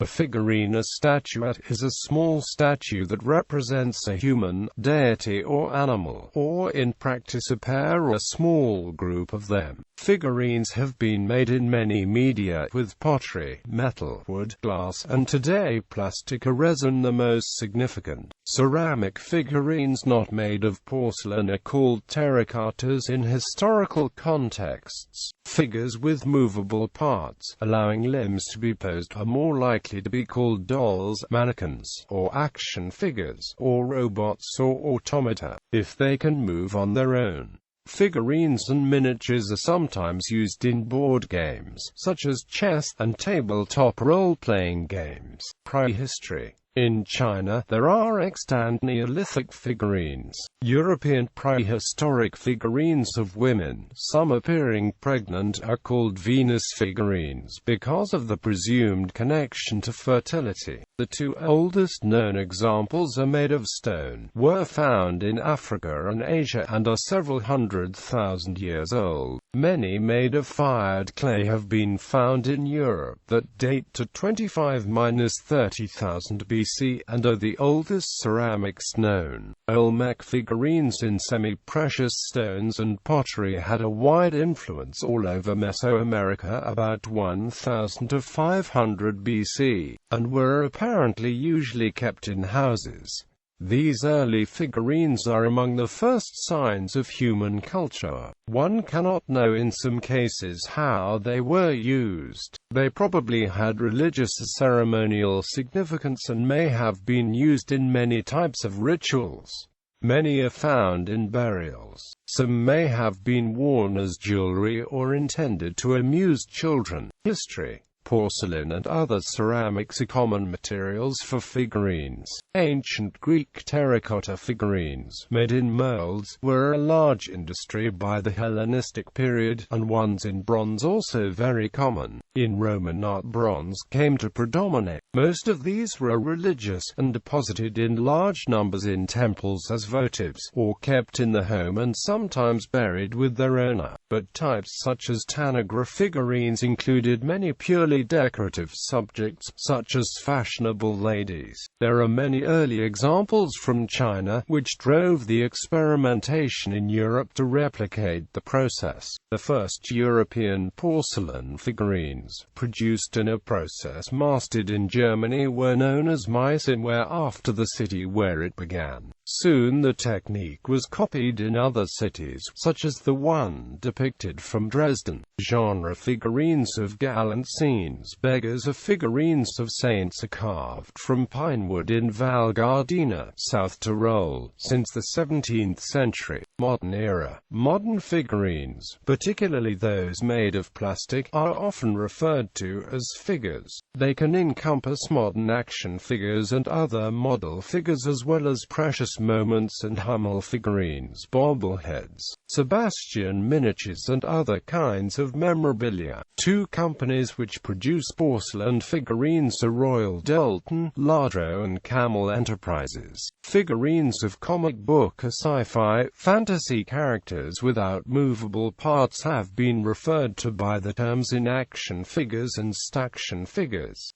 A figurine, a statuette, is a small statue that represents a human, deity or animal, or in practice a pair or a small group of them. Figurines have been made in many media, with pottery, metal, wood, glass, and today plastic or resin the most significant. Ceramic figurines not made of porcelain are called terracottas in historical contexts. Figures with movable parts, allowing limbs to be posed, are more likely to be called dolls, mannequins, or action figures, or robots or automata, if they can move on their own. Figurines and miniatures are sometimes used in board games, such as chess, and tabletop role-playing games. Prehistory. In China, there are extant Neolithic figurines, European prehistoric figurines of women, some appearing pregnant, are called Venus figurines because of the presumed connection to fertility. The two oldest known examples are made of stone, were found in Africa and Asia, and are several 100,000 years old. Many made of fired clay have been found in Europe that date to 25–30,000 BC, and are the oldest ceramics known. Olmec figurines in semi-precious stones and pottery had a wide influence all over Mesoamerica about 1000 to 500 BC, and were apparently usually kept in houses. These early figurines are among the first signs of human culture. One cannot know in some cases how they were used. They probably had religious or ceremonial significance and may have been used in many types of rituals. Many are found in burials. Some may have been worn as jewelry or intended to amuse children. History. Porcelain and other ceramics are common materials for figurines. Ancient Greek terracotta figurines, made in molds, were a large industry by the Hellenistic period, and ones in bronze also very common. In Roman art, bronze came to predominate. Most of these were religious, and deposited in large numbers in temples as votives, or kept in the home and sometimes buried with their owner. But types such as Tanagra figurines included many purely decorative subjects, such as fashionable ladies. There are many early examples from China, which drove the experimentation in Europe to replicate the process. The first European porcelain figurines, produced in a process mastered in Germany, were known as Meissen, after the city where it began. Soon the technique was copied in other cities, such as the one depicted from Dresden. Genre figurines of gallant scenes. Beggars or figurines of saints are carved from pine wood in Val Gardena, South Tyrol, since the 17th century. Modern era. Modern figurines, particularly those made of plastic, are often referred to as figures. They can encompass modern action figures and other model figures, as well as precious moments and Hummel figurines, bobbleheads, Sebastian miniatures, and other kinds of memorabilia. Two companies which produce porcelain figurines are Royal Doulton, Ladro, and Camel Enterprises. Figurines of comic book or sci-fi, fantasy characters without movable parts have been referred to by the terms in action figures and staction figures.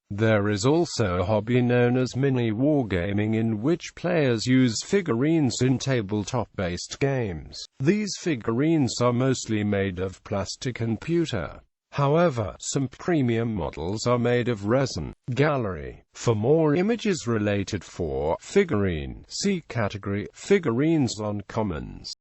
There is also a hobby known as mini wargaming, in which players use figurines in tabletop-based games. These figurines are mostly made of plastic and pewter. However, some premium models are made of resin. Gallery. For more images related for figurine, see category Figurines on Commons.